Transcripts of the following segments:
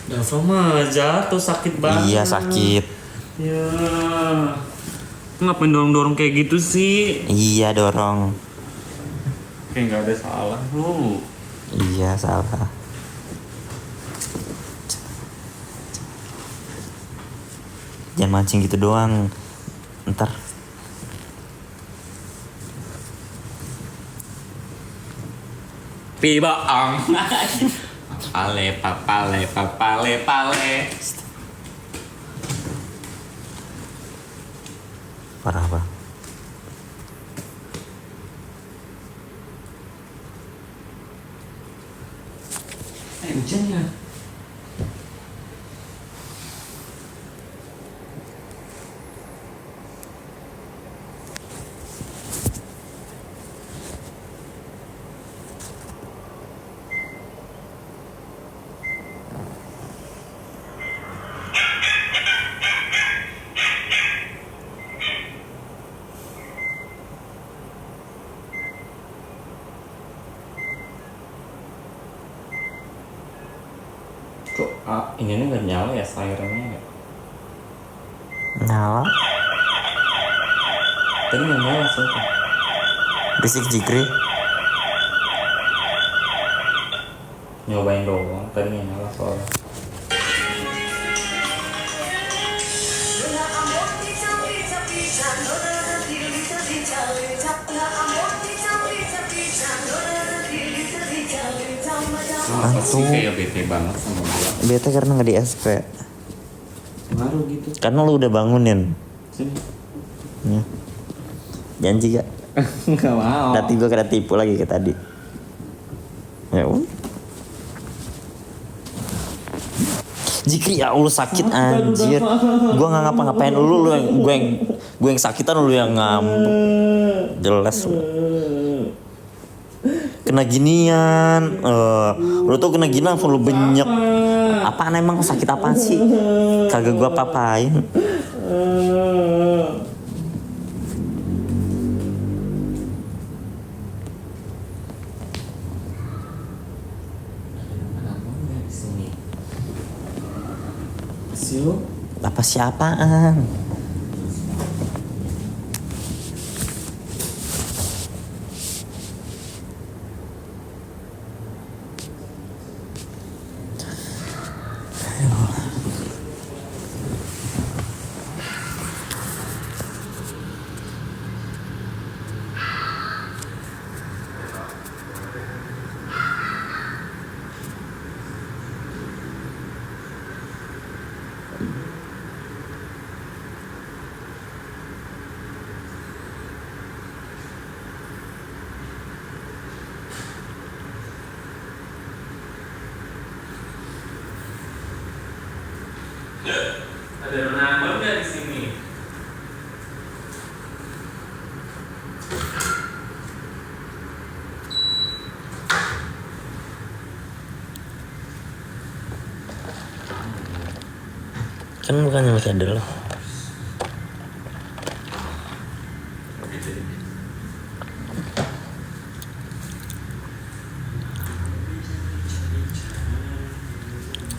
Dava mah jatuh sakit banget. Iya sakit. Ya. Ngapain dorong-dorong kayak gitu sih? Iya dorong. Kayak nggak ada salah lu. Iya salah. Jangan mancing gitu doang. Ntar Pibaang. Papale. parah bang. Hujan ya? Kok ini nggak nyala ya sirennya ya? Nyala. Tadi nggak nyala sumpah. Berisik Jikri. Nyobain doang, tadi nggak nyala soalnya. Langsung kayak bete banget sama gua. bete karena nggak di SP. Baru gitu. Karena lu udah bangunin. Sini. Ya. Janji gak? Nggak mau. Nanti gue kena tipu lagi kayak tadi. Ya udah. Jikri ya Allah sakit anjir. Gue nggak ngapa-ngapain lu yang gue yang sakitan lu yang ngambek. Jelas lu. Kena ginian, lu tuh kena ginian langsung lu benyek. Apaan emang sakit apaan sih? Kagak gue apa-apain. Siu. Apa siapaan? Ada renang nggak di sini? Kan bukannya masih ada loh.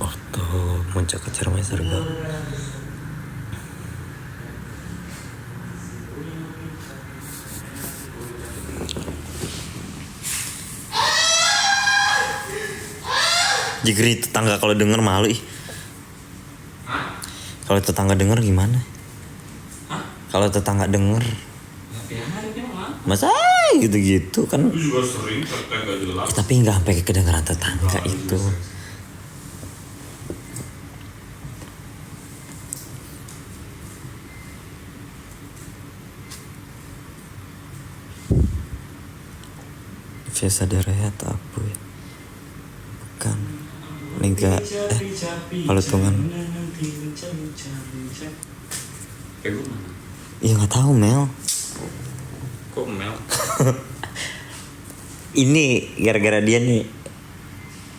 Waktu muncak ke Cermai Serga. Jikri tetangga kalau denger malu ih. Kalau tetangga denger gimana? Kalau tetangga denger masa gitu-gitu kan? Juga sering tetangga jelas. Tapi nggak sampai kedengeran tetangga itu. Biasa darahnya tak apa ya? Bukan. Lega kalau tungan. Kayak gue mana? Ya nggak tahu Mel. Kok Mel? Ini gara-gara dia nih.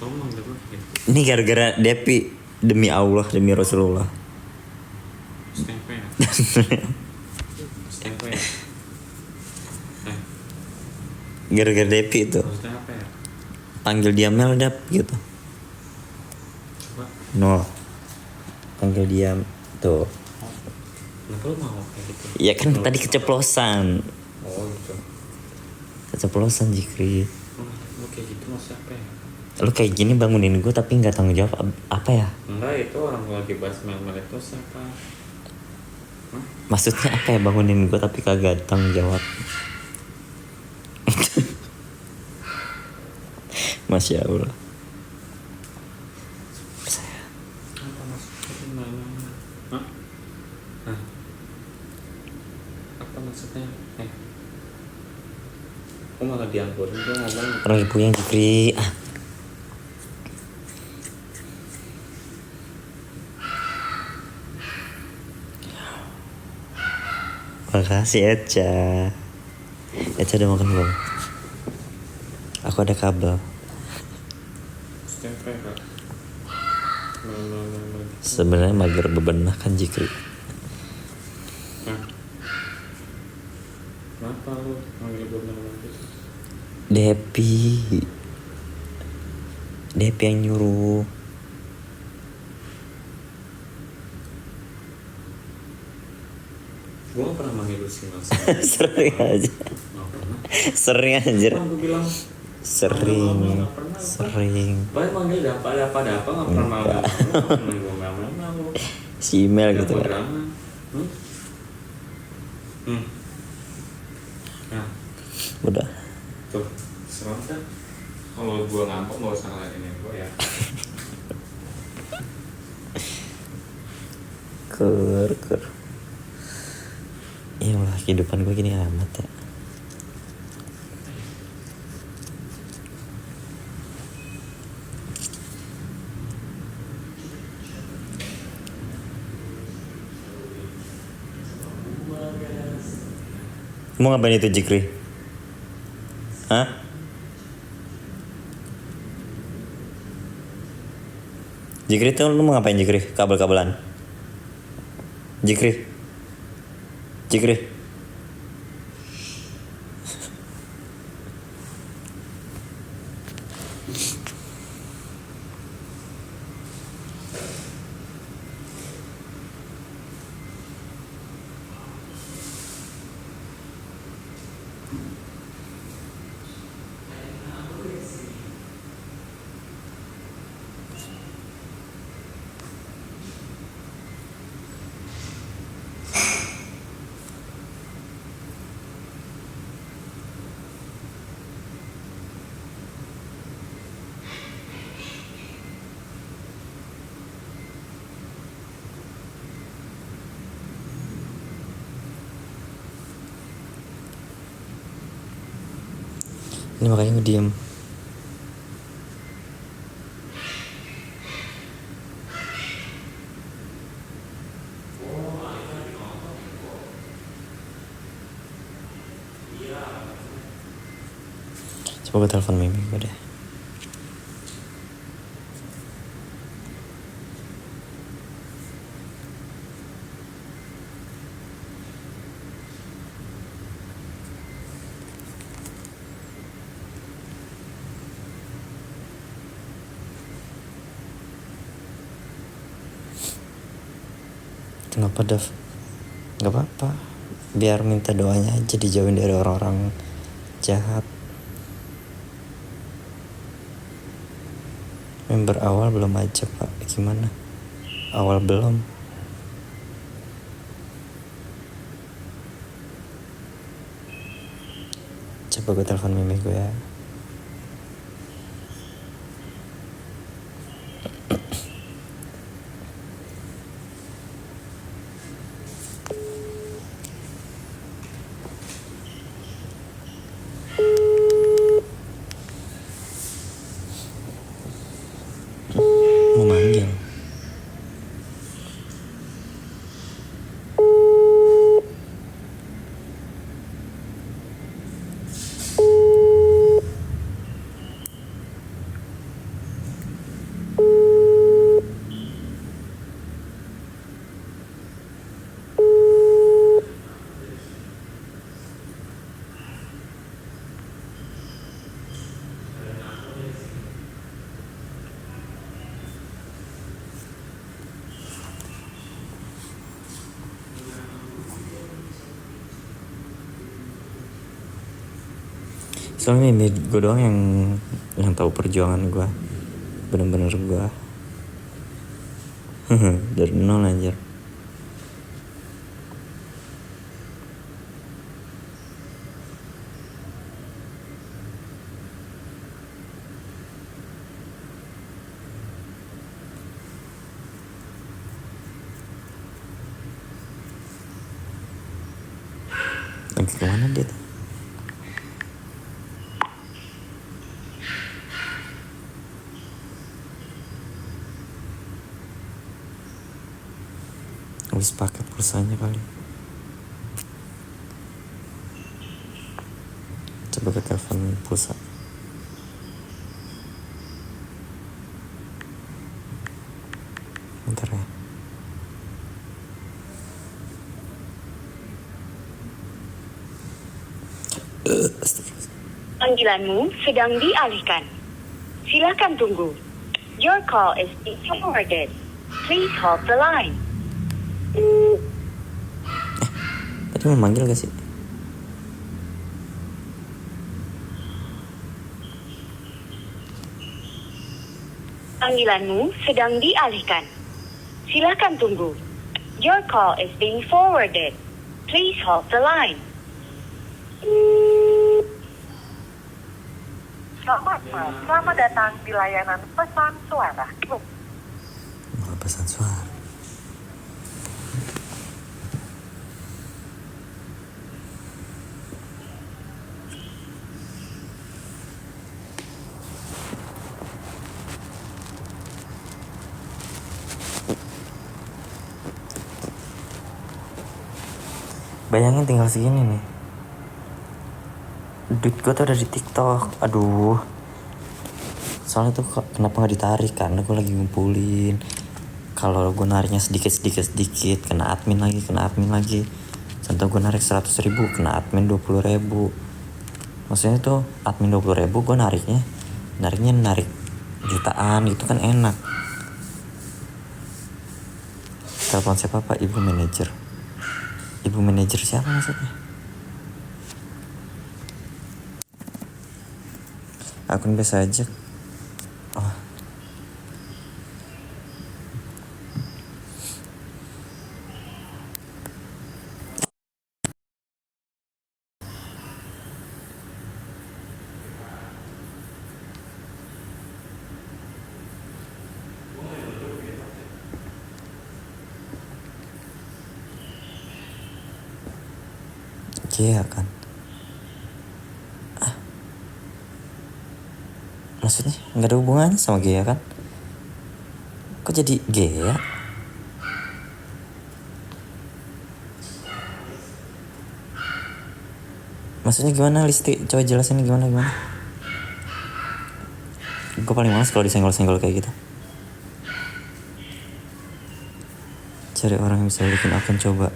Ngomong deh gue. Ini gara-gara Depi. Demi Allah, demi Rasulullah. Stempe ya? Stempe ya? Gara-gara Depi itu. Maksudnya apa ya? Panggil dia Mel Dap gitu. No, panggil dia tuh. Kenapa lu mau kayak gitu? Ya kan tadi keceplosan. Oh gitu. Keceplosan Jikri. Lu kayak gitu maksudnya apa ya? Lu kayak gini bangunin gue tapi nggak tanggung jawab apa ya? Enggak, itu orang lagi bahas mel-mel itu siapa? Maksudnya apa ya bangunin gue tapi kagak tanggung jawab? Masya Allah. Apa maksudnya gimana? Hah? Hah? Apa maksudnya? Kok malah dianggurin gue ngomong? Orang ibu yang Jikri. Makasih Eca. Eca udah makan belum? Aku ada kabel. Maksudnya apa ya kak? Sebenarnya mager bebenah kan Jikri. Hah? Kenapa lu manggil gue nama gitu? Depi yang nyuruh. Gue gak pernah manggil lu single. Sering aja. Gak pernah. Sering anjir. Kan gue bilang Sering. Paling manggil ada apa gak pernah manggil. Manggil gue mel-mel. Si email gitu kan. Drama. Nah, Udah. tuh, serem kan? Kalau gue ngambek gak usah ngeladenin gue ya. Kur. Ya Allah, kehidupan gue gini amat ya. Mau ngapain itu Jikri? Hah? Jikri tuh lu mau ngapain Jikri? Kabel-kabelan. Jikri. Ini makanya ngediem. Coba gue telepon Mimi gue deh. Kenapa Dav? Gak apa-apa. Biar minta doanya aja dijauhin dari orang-orang jahat. Member awal belum aja pak. Gimana? Awal belum. Coba gue telepon Mimi gue ya. Mau manggil. Soalnya ini gue doang yang tahu perjuangan gue, bener-bener gue dari nol anjir. Lagi kemana dia tuh? Habis paket pulsanya kali. Coba ke telepon pulsa. Bentar ya. Panggilanmu sedang dialihkan. Silakan tunggu. Your call is being forwarded. Please hold the line. Tadi mau manggil gak sih? Panggilanmu sedang dialihkan. Silakan tunggu. Your call is being forwarded. Please hold the line. Selamat malam, selamat datang di layanan pesan suara. Mau pesan suara. Bayangin tinggal segini nih. Duit gue tuh ada di TikTok. Aduh. Soalnya tuh kenapa gak ditarik? Karena gue lagi ngumpulin. Kalau gue nariknya sedikit kena admin lagi. Contoh gue narik 100 ribu, kena admin 20 ribu. Maksudnya tuh admin 20 ribu, gue nariknya narik jutaan gitu kan enak. Telepon siapa pak? Ibu manajer siapa maksudnya? Akun biasa aja. Oh. Iya kan. Maksudnya nggak ada hubungannya sama Gea kan? Kok jadi Gea? Maksudnya gimana Listi? Coba jelasin gimana? Gue paling males kalau disenggol-senggol kayak gitu. Cari orang yang bisa bikin akun coba.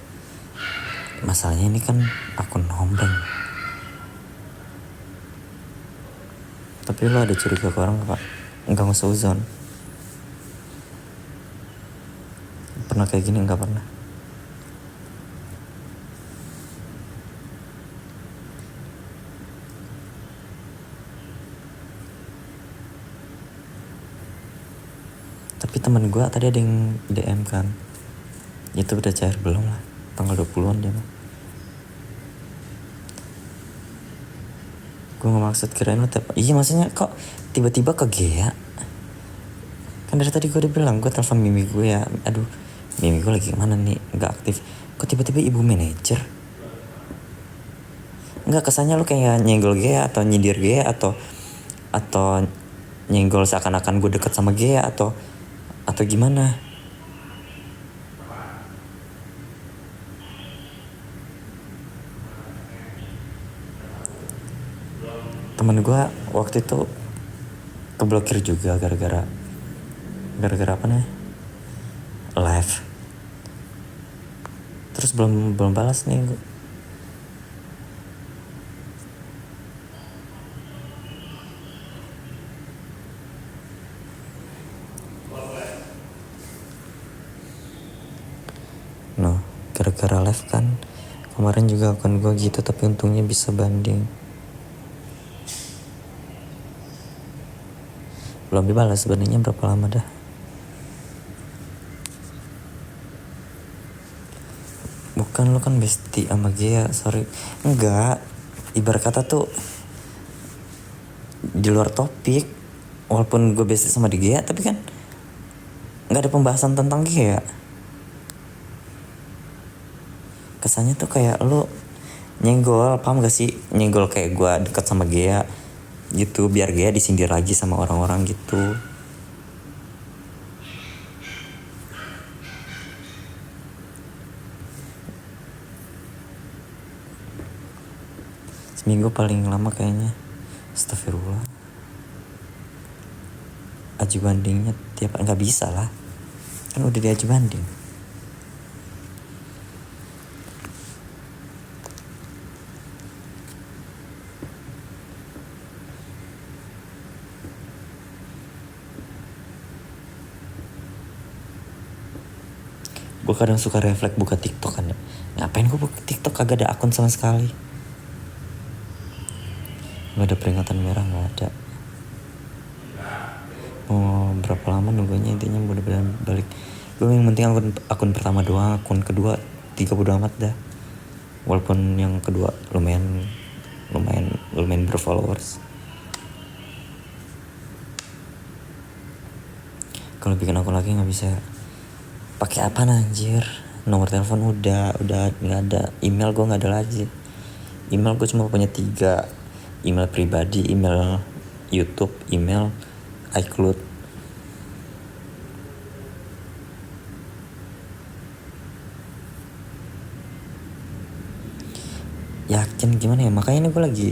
Masalahnya ini kan akun hombreng. Tapi lo ada curiga ke orang gak? Enggak nge-suzon. Pernah kayak gini? Enggak pernah. Tapi temen gue tadi ada yang DM kan. Itu udah cair belum lah? Tanggal 20-an dia mah. Gue gak maksud kirain lo iya maksudnya kok tiba-tiba ke Gea. Kan dari tadi gue udah bilang gue telepon Mimi gue ya. Aduh Mimi gue lagi kemana nih, gak aktif. Kok tiba-tiba ibu manajer? Enggak, kesannya lo kayak nyenggol Gea atau nyindir Gea atau nyenggol seakan-akan gue deket sama Gea atau gimana. Temen gue waktu itu keblokir juga gara-gara apa nih? Live. Terus belum balas nih. No, gara-gara live kan. Kemarin juga akun gue gitu tapi untungnya bisa banding. Belum dibalas sebenarnya berapa lama dah. Bukan, lu kan bestie sama Gea, sorry. Enggak, ibarat kata tuh di luar topik. Walaupun gue bestie sama di Gea, tapi kan nggak ada pembahasan tentang Gea. Kesannya tuh kayak lu nyenggol, paham gak sih? Nyenggol kayak gue deket sama Gea gitu, biar Gea disindir lagi sama orang-orang gitu. Seminggu paling lama kayaknya. Astagfirullah. Aju bandingnya tiap nggak bisa lah, kan udah diaju banding. Gue kadang suka refleks buka TikTok kan ya. Ngapain gue buka TikTok, kagak ada akun sama sekali. Gak ada peringatan merah, gak ada. Mau berapa lama nunggunya, intinya mudah-mudahan balik. Gue yang penting akun pertama doang, akun kedua 30 amat dah. Walaupun yang kedua lumayan berfollowers. Kalau bikin akun lagi nggak bisa. Pakai apa anjir? Nomor telepon udah nggak ada. Email gue nggak ada lagi. Email gue cuma punya 3. Email pribadi, email YouTube, email iCloud. Yakin gimana ya? Makanya ini gue lagi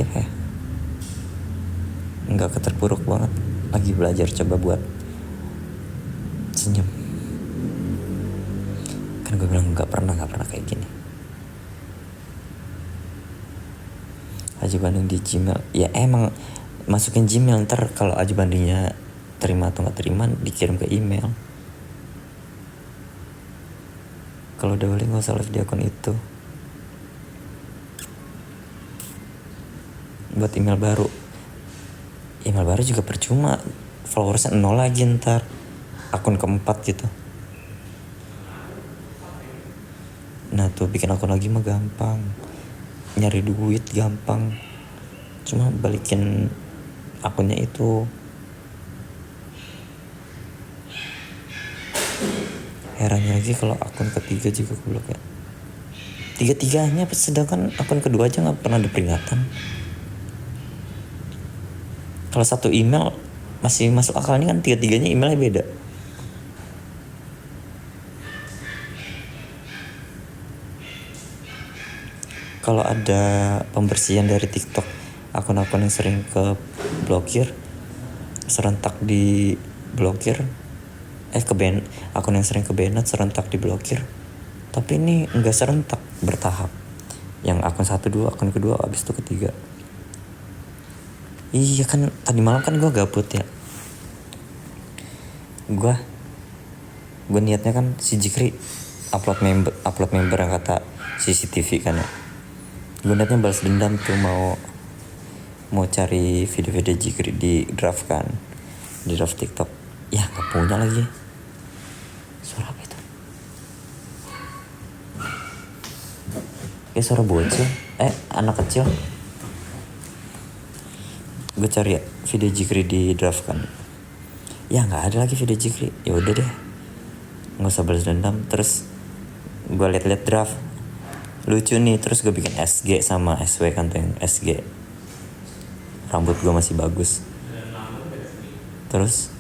apa ya? Nggak keterpuruk banget. Lagi belajar coba buat senyum. Kan gue bilang nggak pernah kayak gini. Aju banding di Gmail. Ya emang masukin Gmail, ntar kalau aju bandingnya terima atau nggak terima dikirim ke email. Kalau udah boleh nggak usah live di akun itu. Buat email baru juga percuma, followersnya 0 lagi ntar. Akun keempat gitu. Nah tuh bikin akun lagi mah gampang, nyari duit gampang, cuma balikin akunnya itu. Herannya lagi kalau akun ketiga juga goblok ya. Tiga-tiganya, sedangkan akun kedua aja nggak pernah ada peringatan. Kalau satu email masih masuk akal, ini kan tiga-tiganya emailnya beda. Kalau ada pembersihan dari TikTok, akun-akun yang sering ke blokir serentak di blokir. Akun yang sering ke banned serentak di blokir. Tapi ini enggak serentak, bertahap. Yang akun 1, 2, akun kedua, abis itu ketiga. Iya kan, tadi malam kan gue gabut ya. Gue niatnya kan si Jikri upload member yang kata CCTV kan ya. Gue niatnya balas dendam tuh, mau cari video-video Jikri di draft kan, di draft TikTok. Ya gak punya lagi. Suara apa itu? Kayak suara bocil, anak kecil. Gue cari video Jikri di draft kan. Ya nggak ada lagi video Jikri. Ya udah deh, nggak usah balas dendam. Terus gue liat draft, lucu nih. Terus gue bikin SG sama SW kan, tuh yang SG. Rambut gue masih bagus. Terus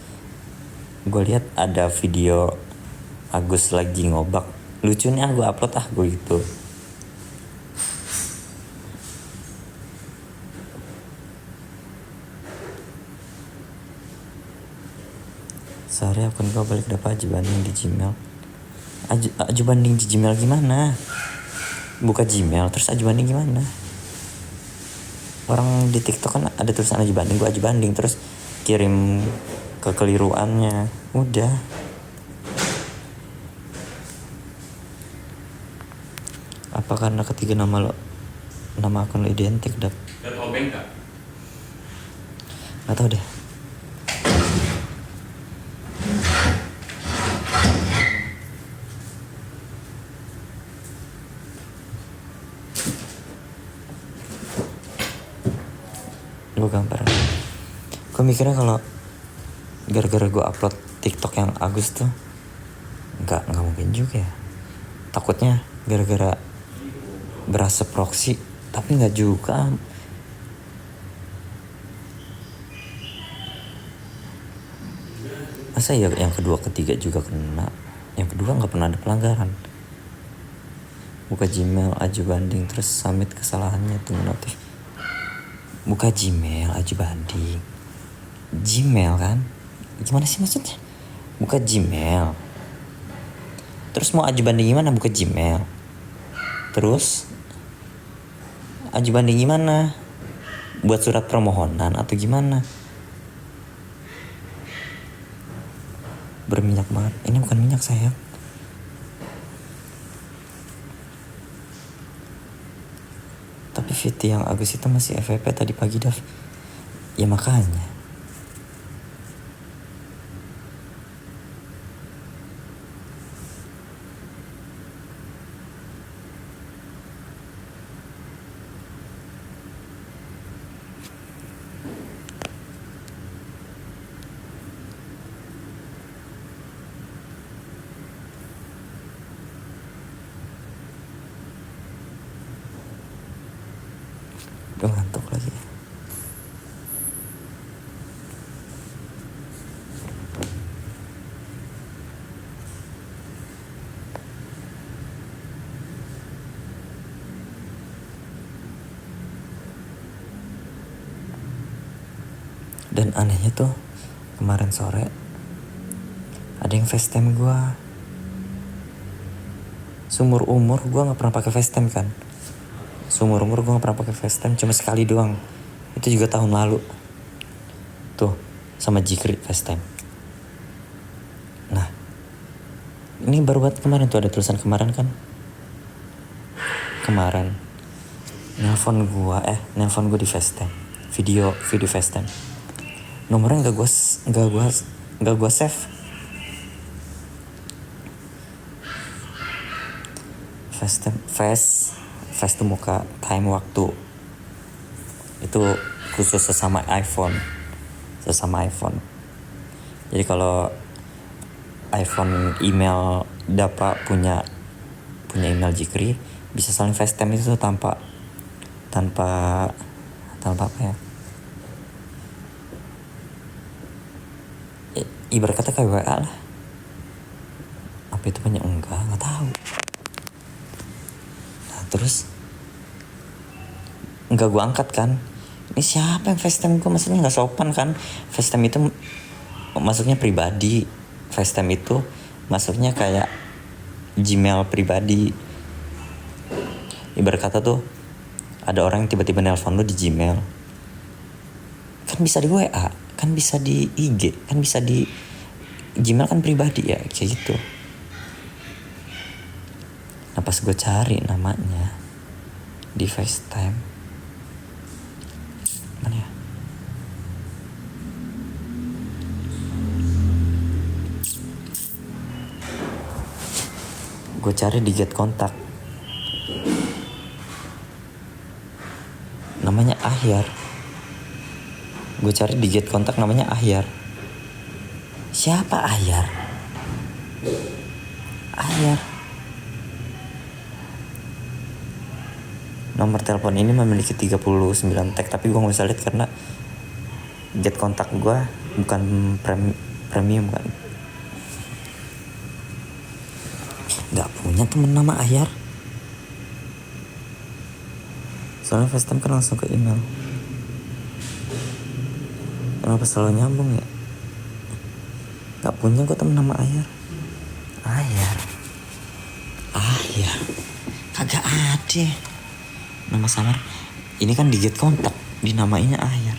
gue lihat ada video Agus lagi ngobak. Lucu nih, gue upload gue gitu. Sehari akun gue balik dapat aju banding di Gmail. Aju banding di Gmail gimana? Buka Gmail terus aju banding gimana? Orang di TikTok kan ada tulisan aju banding, gue aju banding terus kirim kekeliruannya. Udah. Apa karena ketiga nama akun lo identik, Dap? Dan obeng kak? Gak tau deh. Gue gambar. Gue mikirnya kalau gara-gara gue upload TikTok yang Agus tuh nggak mungkin juga ya. Takutnya gara-gara berasa proxy, tapi nggak juga. Masa ya yang kedua ketiga juga kena? Yang kedua nggak pernah ada pelanggaran. Buka Gmail, aju banding, terus submit kesalahannya, tunggu notif. Buka Gmail, aju banding. Gmail kan? Gimana sih maksudnya? Buka Gmail. Terus mau aju banding gimana? Buka Gmail. Terus aju banding gimana? Buat surat permohonan atau gimana? Berminyak banget. Ini bukan minyak sayang. Tapi VT yang Agus itu masih FVP tadi pagi, Dav. Ya makanya. Udah ngantuk lagi. Dan anehnya tuh kemarin sore ada yang FaceTime gue. Seumur umur gue nggak pernah pakai FaceTime kan. Seumur umur gue gak pernah pakai FaceTime, cuma sekali doang. Itu juga tahun lalu. Tuh, sama Jikri FaceTime. Nah, ini baru banget kemarin tuh ada tulisan kemarin kan. Kemarin nelpon gue di FaceTime. Video FaceTime. Nomornya gak gue save. FaceTime Face tuh muka, time waktu. Itu khusus sesama iPhone. Jadi kalau iPhone email dapat punya email Jikri, bisa saling FaceTime itu tanpa apa ya? Ibarat kata kayak WA lah. Apa itu punya enggak tahu. Terus nggak gue angkat kan, ini siapa yang FaceTime gue, maksudnya nggak sopan kan. FaceTime itu maksudnya pribadi, FaceTime itu maksudnya kayak Gmail pribadi. Ibarat kata tuh ada orang yang tiba-tiba nelpon lu di Gmail, kan bisa di WA, kan bisa di IG, kan bisa di Gmail kan pribadi ya, kayak gitu. Nah pas gue cari namanya di FaceTime, mana ya? Gue cari di Get Kontak, namanya Ahyar. Gue cari di Get Kontak namanya Ahyar. Siapa Ahyar? Nomor telepon ini memiliki 39 tag, tapi gue gak bisa lihat karena Get Kontak gue bukan premium kan. Gak punya temen nama Ahyar. Soalnya FaceTime kan langsung ke email. Kenapa selalu nyambung ya? Gak punya gue temen nama Ahyar. Kagak ada nama samar. Ini kan di Get Kontak, dinamainya Ahyar.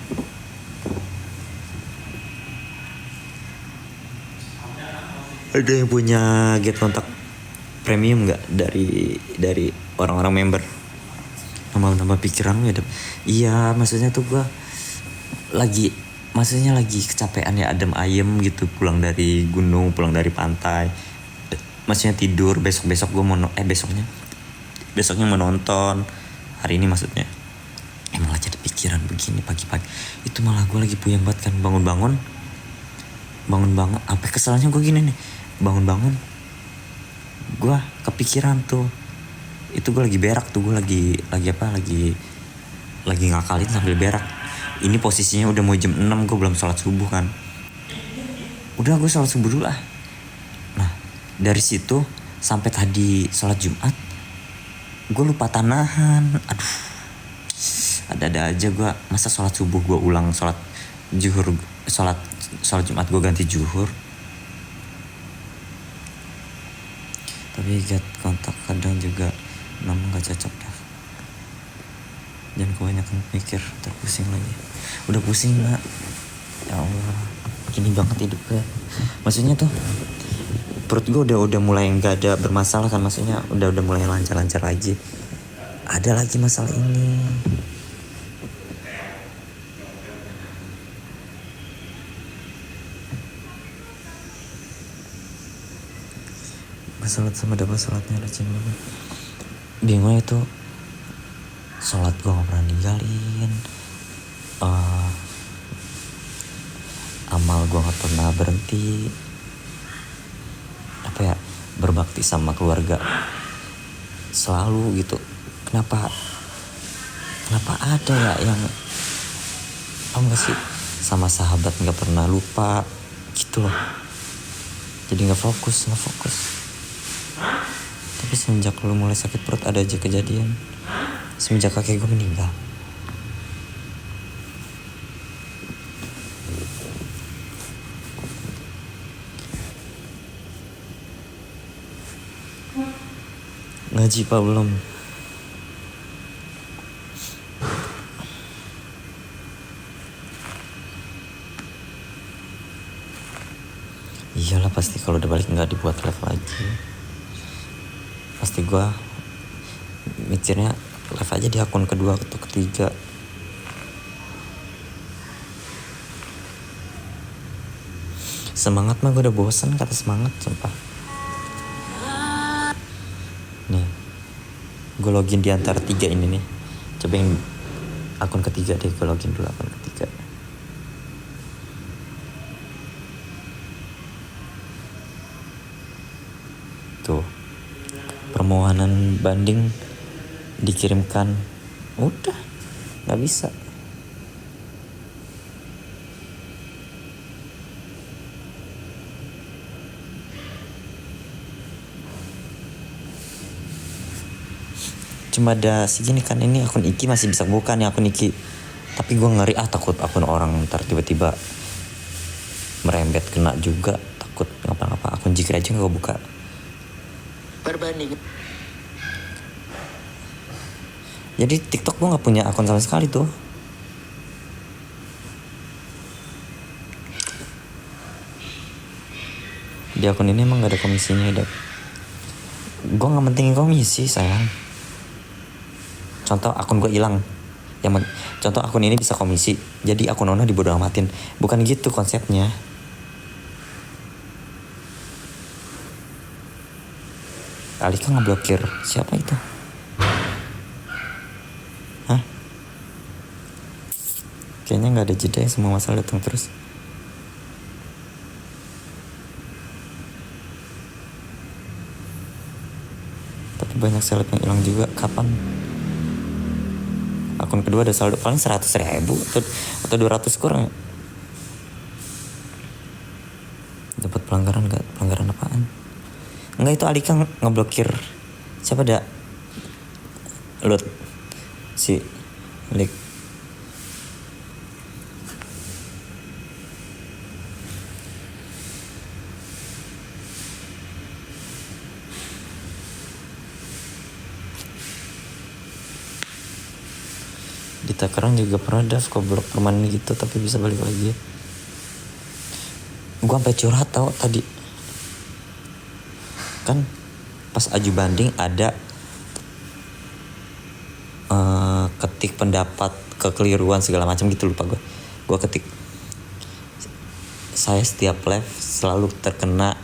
Ada yang punya Get Kontak premium nggak dari orang-orang member? Nama pikiran lu ya? Iya, maksudnya tuh gue lagi maksudnya lagi kecapean ya, adem ayem gitu, pulang dari gunung, pulang dari pantai, maksudnya tidur. Besok gue mau besoknya mau nonton, hari ini maksudnya. Malah jadi pikiran begini pagi-pagi. Itu malah gue lagi puyeng banget kan, bangun-bangun sampai keselnya gue gini nih, bangun-bangun gue kepikiran tuh, itu gue lagi berak tuh, gue lagi ngakalin sambil berak. Ini posisinya udah mau jam 6, gue belum sholat subuh kan. Udah gue sholat subuh dulu lah. Nah dari situ sampai tadi sholat Jumat, gue lupa tanahan. Aduh, ada aja gue. Masa sholat subuh gue ulang, sholat zuhur, sholat Jumat gue ganti zuhur. Tapi get kontak kadang juga memang gak cocok dah. Jangan kebanyakan mikir, terpusing lagi. Udah pusing gak? Ya Allah, gini banget hidup gue. Maksudnya tuh perut gue udah mulai gak ada bermasalah kan. Maksudnya udah mulai lancar-lancar lagi. Ada lagi masalah ini. Sholat sama dapat sholatnya rajin banget. Bingungnya itu sholat gue gak pernah ninggalin, amal gue gak pernah berhenti. Apa ya, berbakti sama keluarga selalu gitu. Kenapa ada ya yang gak sih, sama sahabat gak pernah lupa gitu loh. Jadi gak fokus. Tapi semenjak lu mulai sakit perut ada aja kejadian. Semenjak kakek gue meninggal. Ngaji pak belum? Iyalah pasti kalau udah balik nggak dibuat live lagi. Pasti gue mikirnya live aja di akun kedua atau ketiga. Semangat mah gue udah bosan, kata semangat sumpah. Nih, gue login di antara 3 ini nih. Coba yang akun ketiga deh, gue login dulu akun ketiga. Tuh, permohonan banding dikirimkan. Udah, gak bisa. Cuma ada segini kan, ini akun Iki masih bisa buka nih akun Iki. Tapi gue ngeri takut akun orang ntar tiba-tiba merembet kena juga. Takut ngapa-ngapa, akun Jikri aja gak gue buka. Berbanding. Jadi TikTok gue gak punya akun sama sekali tuh. Di akun ini emang gak ada komisinya. Gue gak mentingin komisi sayang. Contoh akun gue hilang. Contoh akun ini bisa komisi, jadi akun Ona dibodoh amatin. Bukan gitu konsepnya. Alika ngeblokir siapa itu? Hah? Kayaknya nggak ada jeda ya, semua masalah datang terus. Tapi banyak seleb yang hilang juga. Kapan? Akun kedua ada saldo paling 100.000 atau 200 kurang. Dapat pelanggaran nggak? Pelanggaran apaan? Enggak, itu Alika ngeblokir siapa dah? Lut si Lik. Di Tangerang juga pernah kok blok permanen gitu, tapi bisa balik lagi. Gua sampai curhat tau tadi. Kan pas aju banding ada ketik pendapat kekeliruan segala macam gitu, lupa gue ketik saya setiap live selalu terkena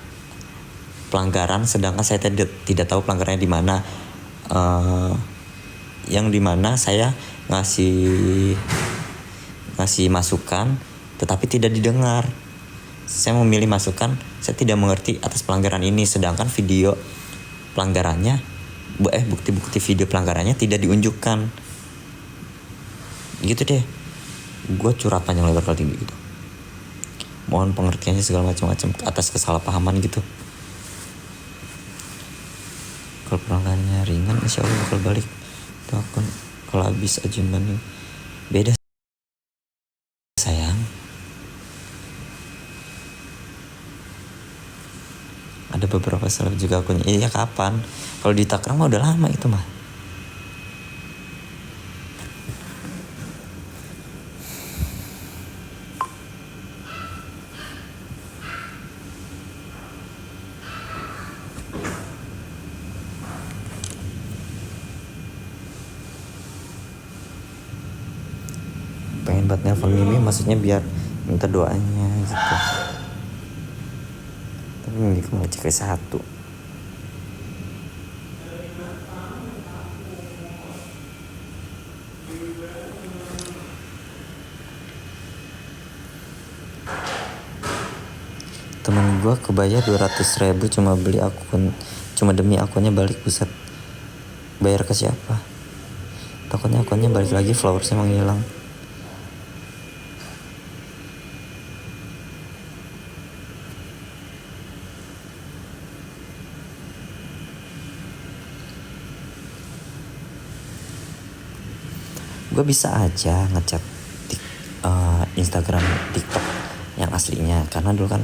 pelanggaran, sedangkan saya tidak tahu pelanggarannya di mana. Yang dimana saya ngasih masukan tetapi tidak didengar. Saya memilih masukan, saya tidak mengerti atas pelanggaran ini, sedangkan video pelanggarannya bukti-bukti video pelanggarannya tidak diunjukkan. Gitu deh, gue curhat panjang lebar kali tinggi gitu. Mohon pengertiannya segala macam-macam atas kesalahpahaman gitu. Kalau pelanggarannya ringan, insya Allah bakal balik tuh akun. Kalau habis ajuan banding beda sayang. Ada beberapa seleb juga akunnya. Iya kapan? Kalau di Takrang mah udah lama itu mah. Pengen banget nelfon Mimi, maksudnya biar minta doanya gitu. Tapi Mimi malah cek satu. Temen gue kebayar 200.000 cuma demi akunnya balik. Buset, bayar ke siapa? Takutnya akunnya balik lagi, followersnya menghilang. Gue bisa aja ngechat Instagram TikTok yang aslinya, karena dulu kan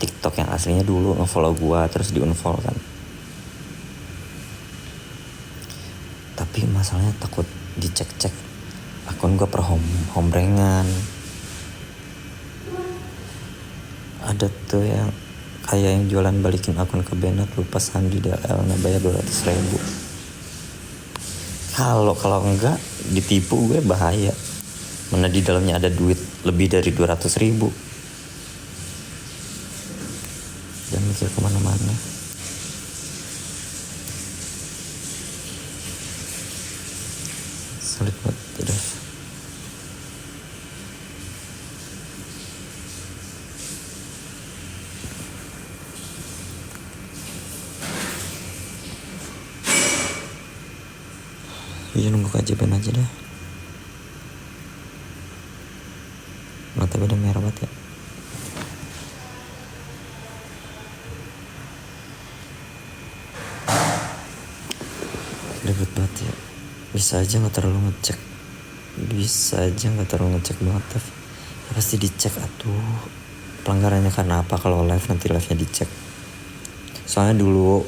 TikTok yang aslinya dulu nge-follow gue terus di-unfollow kan. Tapi masalahnya takut dicek-cek akun gue per homebrangan. Ada tuh yang kayak yang jualan balikin akun ke Bennett lupa sandi DLL, nah bayar 200.000. Kalau enggak ditipu gue bahaya. Mana di dalamnya ada duit lebih dari 200.000. Jangan mikir kemana-mana. Sulit banget tidak. Iya nunggu keajaiban aja dah. Mata beda merah banget ya. Ribet banget ya. Bisa aja gak terlalu ngecek. Banget ya, pasti dicek atuh. Pelanggarannya karena apa? Kalau live nanti live-nya dicek. Soalnya dulu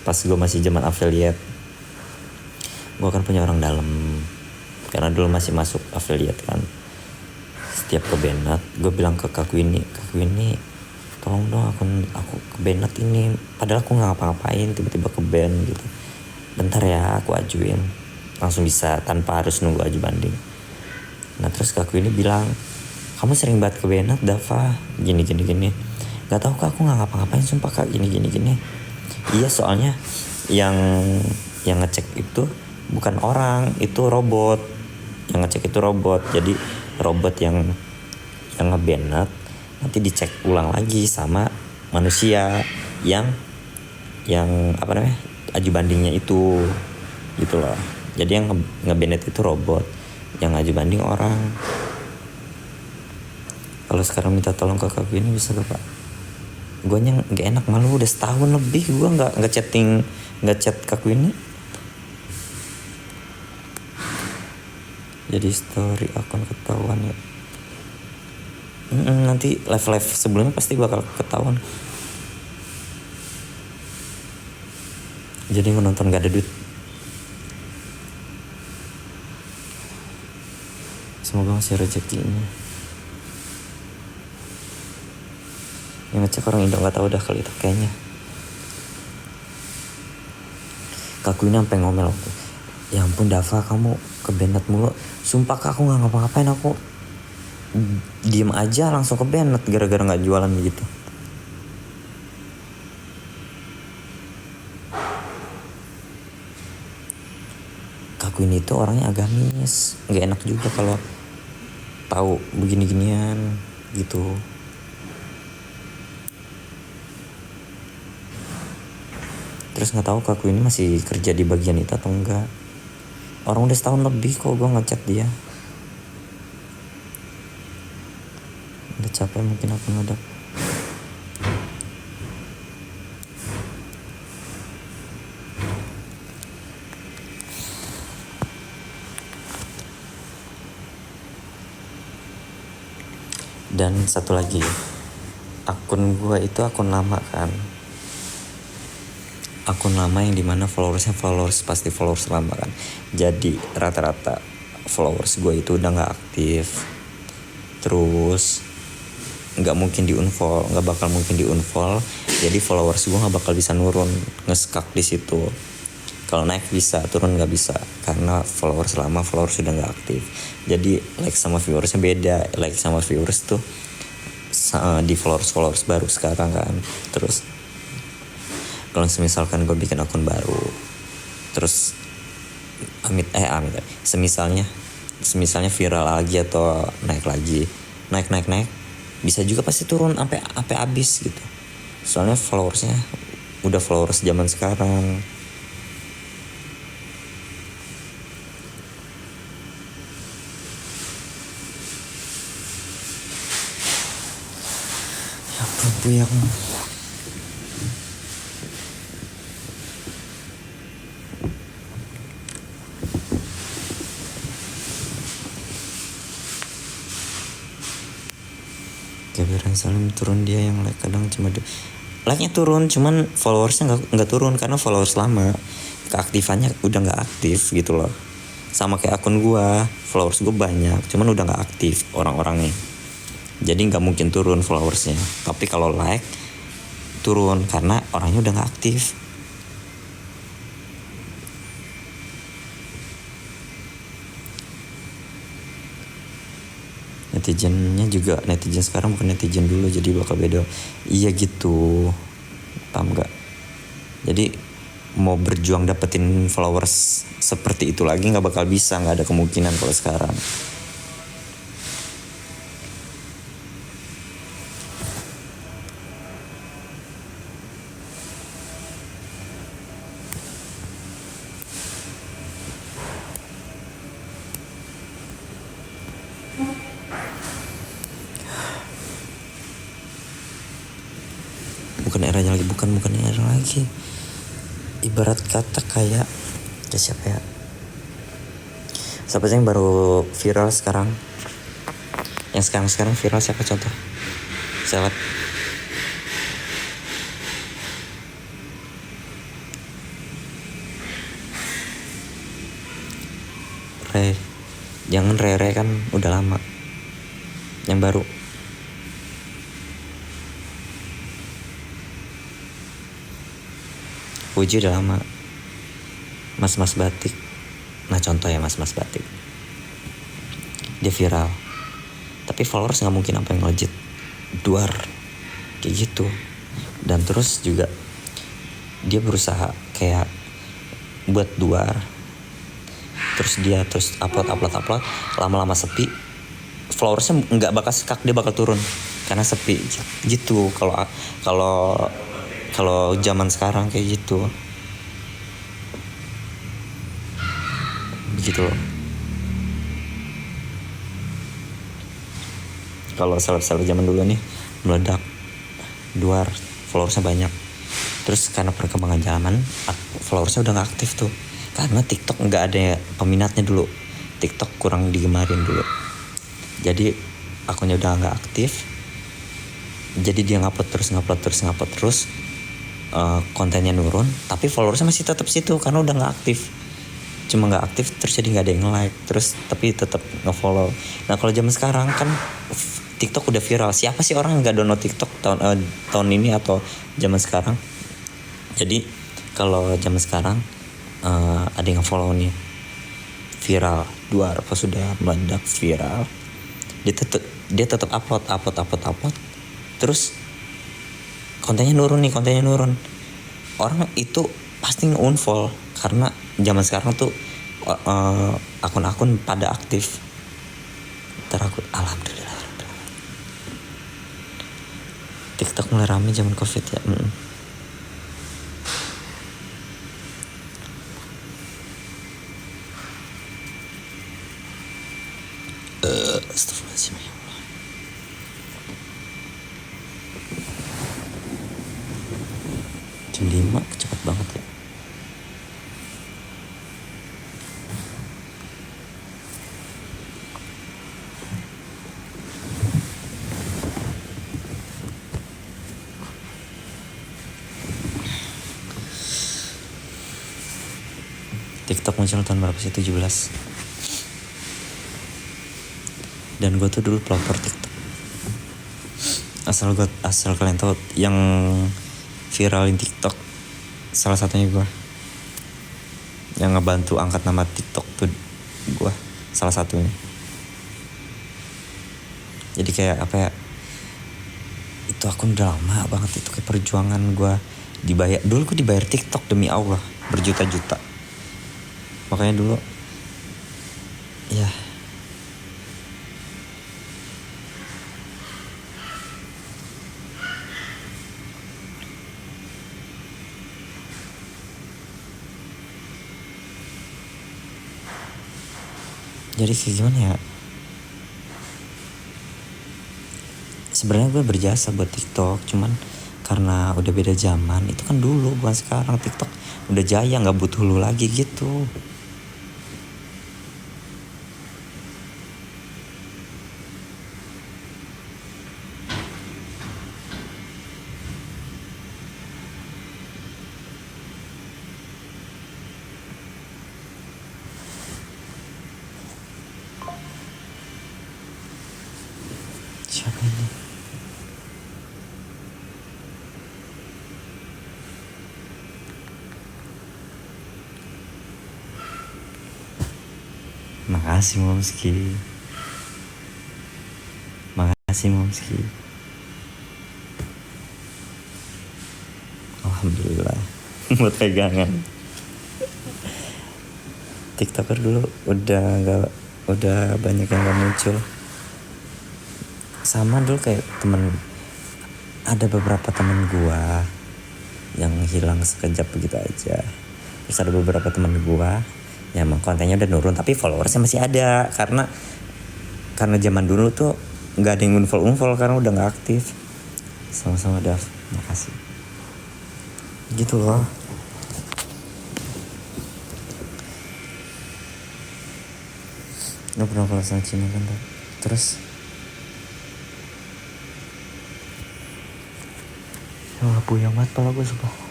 pas gue masih zaman affiliate, gue kan punya orang dalam, karena dulu masih masuk affiliate kan. Setiap ke Bennett, gue bilang ke kakku ini, tolong dong aku ke Bennett ini, padahal aku nggak ngapa-ngapain, tiba-tiba ke band gitu. Bentar ya, aku ajuin, langsung bisa tanpa harus nunggu aju banding. Nah terus kakku ini bilang, kamu sering banget ke Bennett, Dava, gini. Gak tahu kak, aku nggak ngapa-ngapain, sumpah kak, gini. Iya soalnya yang ngecek itu bukan orang, itu robot. Yang ngecek itu robot. Jadi robot yang nge-Bennett nanti dicek ulang lagi sama manusia yang apa namanya, aju bandingnya itu gitu loh. Jadi yang nge-Bennett itu robot, yang aju banding orang. Kalau sekarang minta tolong ke kakak ini bisa gak pak? Gue nya gak enak, malu udah setahun lebih gue nggak chat kakak ini. Jadi story akun ketahuan ya. Nanti live sebelumnya pasti bakal ketahuan. Jadi nonton gak ada duit. Semoga masih rezekinya. Yang ngecek orang Indo gak tahu dah kali itu kayaknya. Kakku ini sampai ngomel waktu. Ya ampun Dava, kamu ke Bennett mulu. Sumpah kak, aku gak ngapa-ngapain, aku diem aja langsung ke banned gara-gara nggak jualan gitu. Kakuin itu orangnya agamis, nggak enak juga kalau tahu begini-ginian gitu. Terus nggak tahu Kaku ini masih kerja di bagian itu atau enggak. Orang udah setahun lebih kok gue ngechat dia. Udah capek mungkin aku ngadap. Dan satu lagi, akun gue itu akun lama kan. Akun lama yang dimana followersnya pasti followers lama kan. Jadi rata-rata followers gue itu udah nggak aktif. Terus nggak bakal mungkin di unfollow. Jadi followers gue nggak bakal bisa nurun, nge-stuck di situ. Kalau naik bisa, turun nggak bisa karena followers lama, followers sudah nggak aktif. Jadi like sama viewersnya beda. Like sama viewers tuh di followers baru sekarang kan. Terus kalau misalkan gue bikin akun baru, terus semisalnya viral lagi atau naik lagi, naik, bisa juga pasti turun sampai habis gitu. Soalnya followersnya udah followers zaman sekarang. Ya ampun puyeng. Kebiran Salim turun dia yang like kadang cuma like-nya turun, cuman followersnya nggak turun karena followers lama, keaktifannya udah nggak aktif gitu loh. Sama kayak akun gua, followers gua banyak, cuman udah nggak aktif orang-orangnya. Jadi nggak mungkin turun followersnya. Tapi kalau like turun karena orangnya udah nggak aktif. Netizennya juga netizen sekarang bukan netizen dulu, jadi bakal beda. Iya gitu, paham gak? Jadi mau berjuang dapetin followers seperti itu lagi nggak bakal bisa, nggak ada kemungkinan kalau sekarang. Bukan era lagi. Ibarat kata kayak siapa ya? Siapa sih yang baru viral sekarang? Yang sekarang viral siapa contoh? Seleb. Jangan Rere kan udah lama. Yang baru Puji udah lama. Mas Batik. Nah contoh ya Mas Batik. Dia viral. Tapi followers gak mungkin sampai ngelejit duar. Kayak gitu. Dan terus juga dia berusaha kayak buat duar. Terus dia upload. Lama-lama sepi. Followersnya gak bakal sekak, dia bakal turun. Karena sepi gitu. Kalau zaman sekarang kayak gitu. Begitu loh. Kalau seleb-seleb zaman dulu nih meledak, duar, followersnya banyak. Terus karena perkembangan zaman, followersnya udah gak aktif tuh. Karena TikTok gak ada peminatnya dulu. TikTok kurang digemarin dulu. Jadi akunnya udah gak aktif. Jadi dia ngupload terus. Kontennya nurun, tapi followersnya masih tetap situ karena udah nggak aktif. Cuma nggak aktif terus jadi nggak ada yang like, terus tapi tetap nge-follow. Nah kalau zaman sekarang kan TikTok udah viral. Siapa sih orang yang nggak download TikTok tahun ini atau zaman sekarang? Jadi kalau zaman sekarang ada yang follow nih, viral, duar apa sudah meledak viral, dia dia tetap upload. Terus kontennya nurun. Orang itu pasti nge-unfollow karena zaman sekarang tuh akun-akun pada aktif. Ntar aku alhamdulillah. TikTok mulai rame zaman Covid ya. Astagfirullahaladzim ya Allah. Jam 5 cepat banget ya. TikTok muncul tahun berapa sih? 17. Dan gue tuh dulu pelopor TikTok. Asal kalian tahu yang viralin TikTok, salah satunya gue. Yang ngebantu angkat nama TikTok tuh gue, salah satunya. Jadi kayak apa ya? Itu akun udah lama banget, itu kayak perjuangan gue. Dulu gue dibayar TikTok demi Allah berjuta-juta. Makanya dulu ya jadi kayak gimana ya, sebenarnya gue berjasa buat TikTok, cuman karena udah beda zaman. Itu kan dulu bukan sekarang. TikTok udah jaya, nggak butuh lu lagi gitu. Siapa ini? Makasih Momski. Alhamdulillah buat pegangan. TikToker dulu udah banyak yang gak muncul. Sama dulu kayak ada beberapa temen gua yang hilang sekejap begitu aja. Terus ada beberapa temen gua yang emang kontennya udah nurun tapi followersnya masih ada, karena zaman dulu tuh nggak ada yang unfollow karena udah nggak aktif. Sama-sama Dav, makasih. Gitu loh. Lo pernah follow sama Cina kan? Terus ya puyeng banget pala gue sumpah.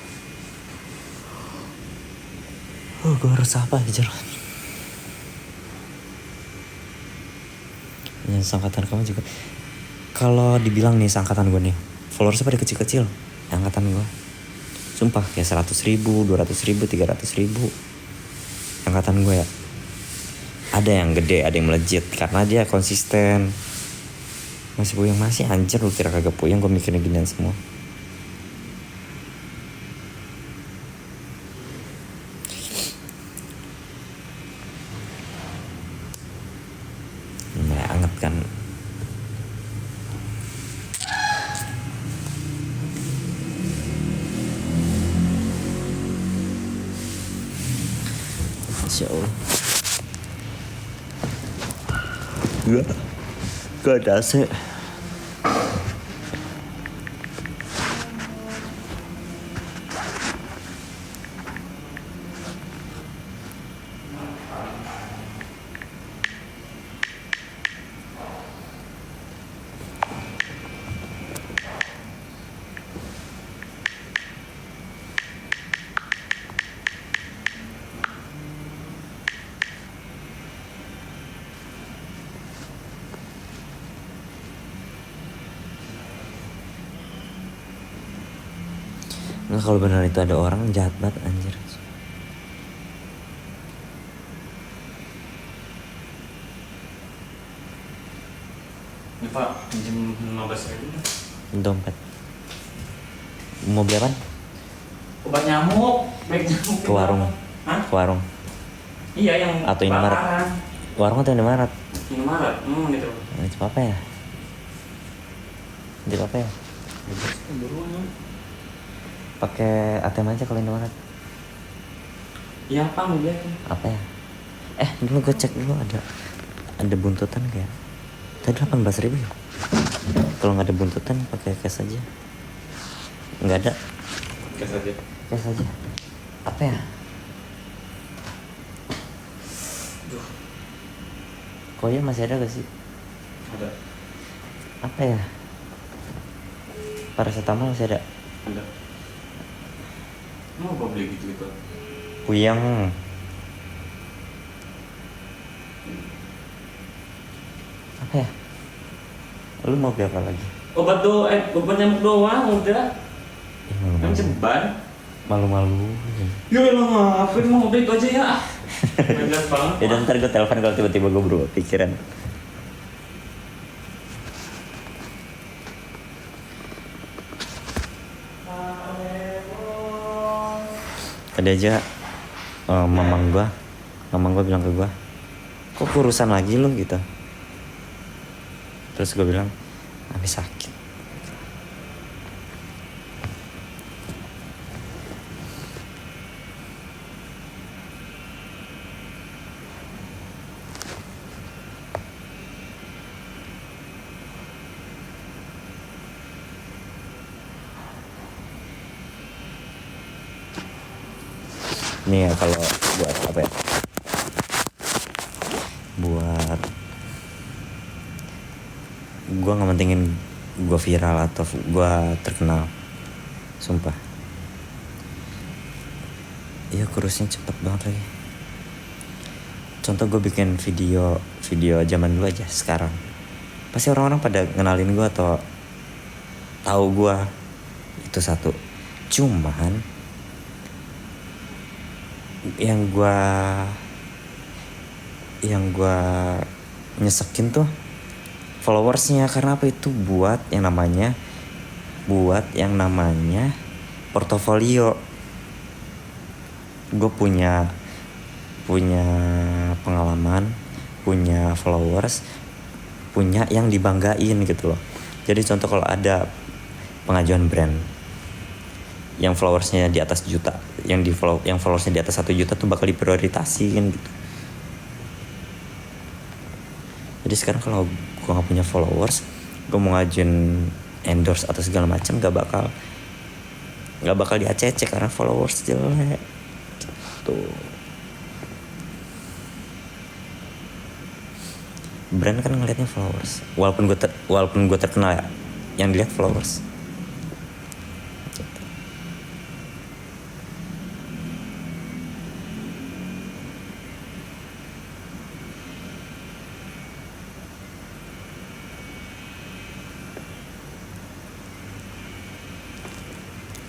Gue harus apa aja jalan. Ya seangkatan kamu juga. Kalau dibilang nih seangkatan gue nih, followersnya pada kecil-kecil angkatan gue. Sumpah kayak 100.000, 200.000, 300.000 angkatan gue ya. Ada yang gede, ada yang melejit karena dia konsisten. Masih puyeng, masih anjir, lu kira kagak puyeng gue mikirin ginian semua. Mulai anget kan. Insya Allah. Gak ada AC. Nah kalau benar itu ada orang, jahat banget anjir. Pak, pinjam 15.000. Dompet. Mau beli apa? Obat nyamuk, baik nyamuk. Ke warung. Hah? Ke warung. Iya yang Atau Indomaret. bakaran. Warung atau Indomaret? Indomaret, gitu. Itu apa ya? Itu apa ya? Buruan. Pakai ATM aja kalau Indomaret. Iya apa mau beli? Apa ya? Dulu gue cek dulu ada buntutan kayak. Tadi 18.000 ya? Kalau nggak ada buntutan pakai cash aja. Nggak ada. Gas aja. Cash aja. Apa ya? Duh, Koya masih ada gak sih? ada. Apa ya? Paracetamol masih ada. Ada. Mau apa beli gitu? Puyeng. Apa ya? Lu mau beli apa lagi? Obat nyamuk doang udah. Kan Malu-malu. ceban. Malu-malu. Ya elah maafin, mau udah itu aja ya. Jelas banget. Ya ntar gue telepon kalau tiba-tiba gue berubah pikiran. Tadi aja mamang gue bilang ke gue, kok kurusan lagi lu gitu. Terus gue bilang, habis sakit. Nih ya kalau buat apa ya? Buat gue nggak mentingin gue viral atau gue terkenal, sumpah. Iya kurusnya cepet banget lagi. Contoh gue bikin video zaman dulu aja sekarang, pasti orang-orang pada ngenalin gue atau tahu gue, itu satu. Cuman yang gue nyesekin tuh followersnya. Karena apa? Itu buat yang namanya portofolio. Gue punya pengalaman, punya followers, punya yang dibanggain gitu loh. Jadi contoh kalau ada pengajuan brand yang followersnya di atas juta, yang followersnya di atas 1 juta tuh bakal diprioritasin gitu. Jadi sekarang kalau gue nggak punya followers, gue mau ngajuin endorse atau segala macam nggak bakal di ACC karena followers jelek tuh. Brand kan ngelihatnya followers, walaupun gue terkenal ya, yang dilihat followers.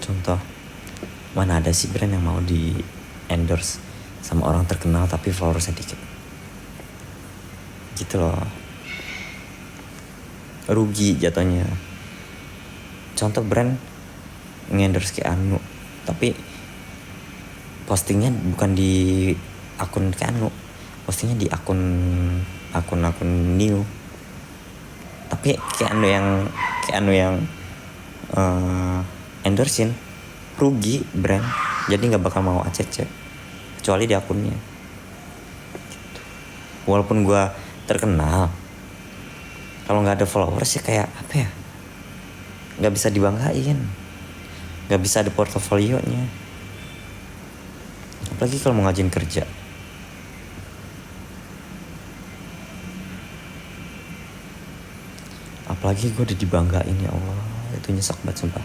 Contoh, mana ada sih brand yang mau di endorse sama orang terkenal tapi followersnya dikit gitu loh, rugi jatuhnya. Contoh brand nge-endorse Keanu tapi postingnya bukan di akun Keanu, postingnya di akun new, tapi Keanu yang endorsein, rugi brand. Jadi nggak bakal mau ACC kecuali di akunnya gitu. Walaupun gue terkenal, kalau nggak ada followers sih kayak apa ya, nggak bisa dibanggain, nggak bisa ada portofolionya. Apalagi kalau mau ngajuin kerja. Apalagi gue udah dibanggain, ya Allah, itu nyesek banget sumpah.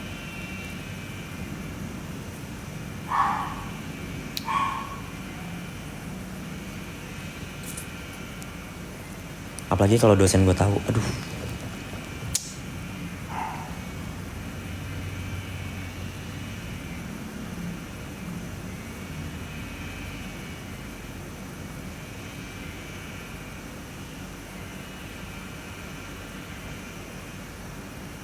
Apalagi kalau dosen gue tahu, aduh,